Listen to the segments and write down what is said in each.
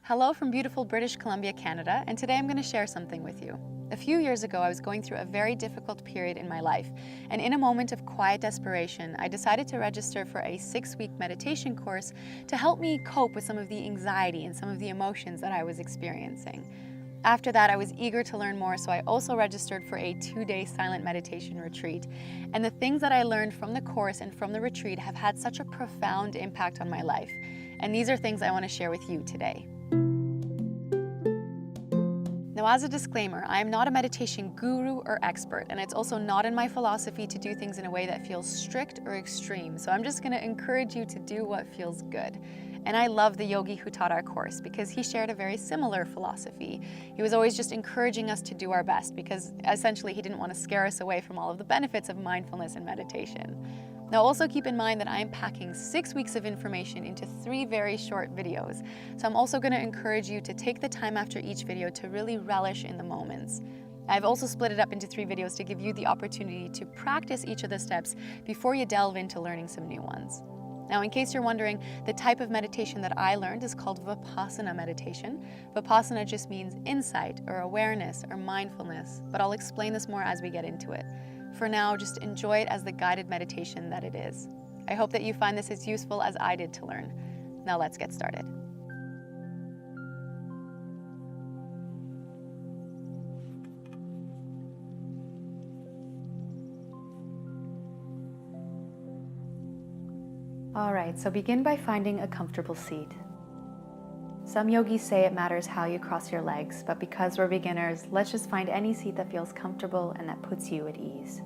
Hello from beautiful British Columbia, Canada, and today I'm going to share something with you. A few years ago, I was going through a very difficult period in my life, and in a moment of quiet desperation, I decided to register for a 6-week meditation course to help me cope with some of the anxiety and some of the emotions that I was experiencing. After that, I was eager to learn more, so I also registered for a 2-day silent meditation retreat. And the things that I learned from the course and from the retreat have had such a profound impact on my life. And these are things I want to share with you today. Now, as a disclaimer, I am not a meditation guru or expert, and it's also not in my philosophy to do things in a way that feels strict or extreme, so I'm just going to encourage you to do what feels good. And I love the yogi who taught our course because he shared a very similar philosophy. He was always just encouraging us to do our best because essentially he didn't want to scare us away from all of the benefits of mindfulness and meditation. Now, also keep in mind that I am packing 6 weeks of information into 3 very short videos. So I'm also going to encourage you to take the time after each video to really relish in the moments. I've also split it up into 3 videos to give you the opportunity to practice each of the steps before you delve into learning some new ones. Now, in case you're wondering, the type of meditation that I learned is called Vipassana meditation. Vipassana just means insight or awareness or mindfulness, but I'll explain this more as we get into it. For now, just enjoy it as the guided meditation that it is. I hope that you find this as useful as I did to learn. Now let's get started. All right, so begin by finding a comfortable seat. Some yogis say it matters how you cross your legs, but because we're beginners, let's just find any seat that feels comfortable and that puts you at ease.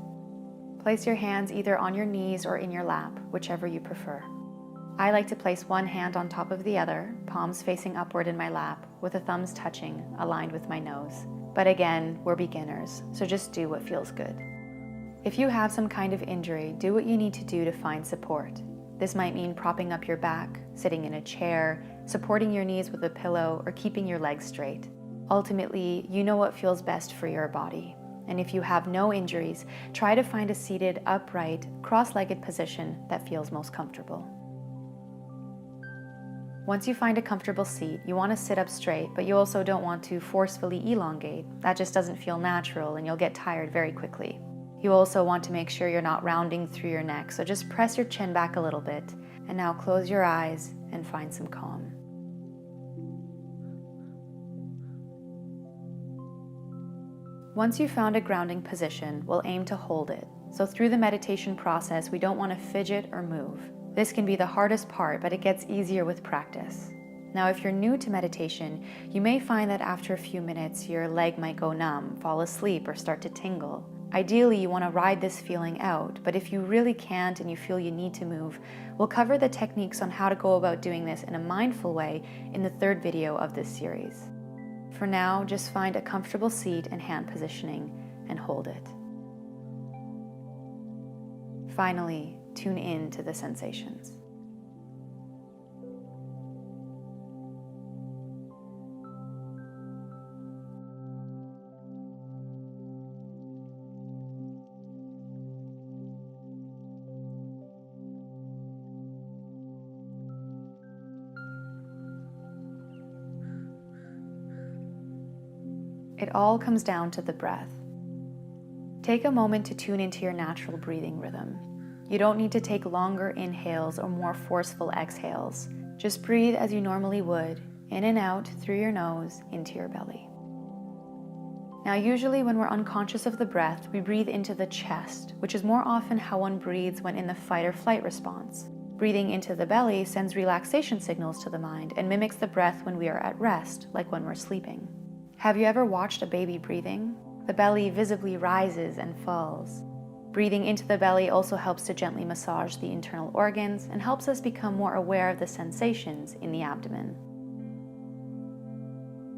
Place your hands either on your knees or in your lap, whichever you prefer. I like to place one hand on top of the other, palms facing upward in my lap, with the thumbs touching, aligned with my nose. But again, we're beginners, so just do what feels good. If you have some kind of injury, do what you need to do to find support. This might mean propping up your back, sitting in a chair, supporting your knees with a pillow, or keeping your legs straight. Ultimately, you know what feels best for your body. And if you have no injuries, try to find a seated, upright, cross-legged position that feels most comfortable. Once you find a comfortable seat, you want to sit up straight, but you also don't want to forcefully elongate. That just doesn't feel natural and you'll get tired very quickly. You also want to make sure you're not rounding through your neck, so just press your chin back a little bit. And now close your eyes and find some calm. Once you've found a grounding position, we'll aim to hold it. So through the meditation process, we don't want to fidget or move. This can be the hardest part, but it gets easier with practice. Now, if you're new to meditation, you may find that after a few minutes, your leg might go numb, fall asleep, or start to tingle. Ideally, you want to ride this feeling out, but if you really can't and you feel you need to move, we'll cover the techniques on how to go about doing this in a mindful way in the 3rd video of this series. For now, just find a comfortable seat and hand positioning and hold it. Finally, tune in to the sensations. It all comes down to the breath. Take a moment to tune into your natural breathing rhythm. You don't need to take longer inhales or more forceful exhales. Just breathe as you normally would, in and out through your nose into your belly. Now, usually when we're unconscious of the breath, we breathe into the chest, which is more often how one breathes when in the fight or flight response. Breathing into the belly sends relaxation signals to the mind and mimics the breath when we are at rest, like when we're sleeping. Have you ever watched a baby breathing? The belly visibly rises and falls. Breathing into the belly also helps to gently massage the internal organs and helps us become more aware of the sensations in the abdomen.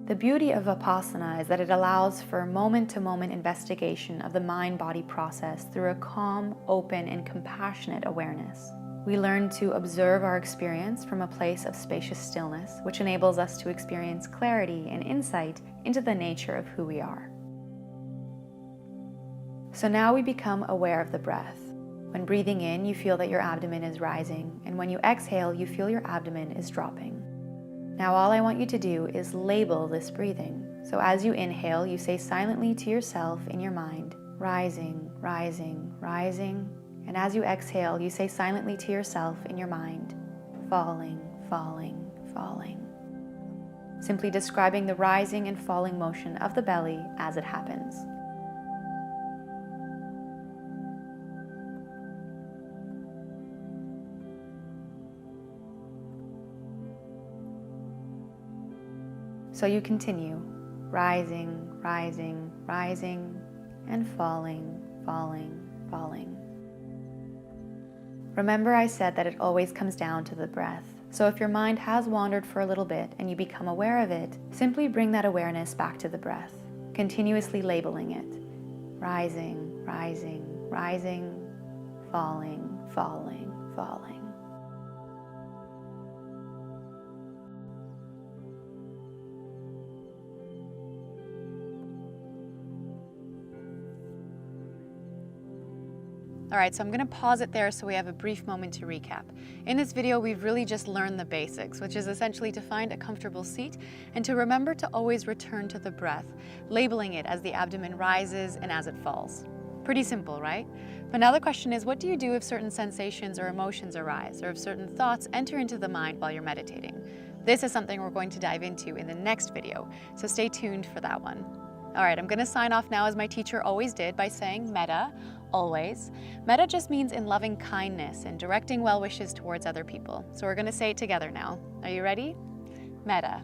The beauty of Vipassana is that it allows for moment-to-moment investigation of the mind-body process through a calm, open, and compassionate awareness. We learn to observe our experience from a place of spacious stillness, which enables us to experience clarity and insight into the nature of who we are. So now we become aware of the breath. When breathing in, you feel that your abdomen is rising, and when you exhale, you feel your abdomen is dropping. Now all I want you to do is label this breathing. So as you inhale, you say silently to yourself in your mind, rising, rising, rising. And as you exhale, you say silently to yourself in your mind, falling, falling, falling. Simply describing the rising and falling motion of the belly as it happens. So you continue, rising, rising, rising, and falling, falling, falling. Remember I said that it always comes down to the breath. So if your mind has wandered for a little bit and you become aware of it, simply bring that awareness back to the breath, continuously labeling it. Rising, rising, rising, falling, falling, falling. All right, so I'm gonna pause it there so we have a brief moment to recap. In this video, we've really just learned the basics, which is essentially to find a comfortable seat and to remember to always return to the breath, labeling it as the abdomen rises and as it falls. Pretty simple, right? But now the question is, what do you do if certain sensations or emotions arise, or if certain thoughts enter into the mind while you're meditating? This is something we're going to dive into in the next video, so stay tuned for that one. All right, I'm gonna sign off now as my teacher always did by saying metta, always. Metta just means in loving kindness and directing well wishes towards other people. So we're gonna say it together now. Are you ready? Metta,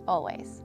always.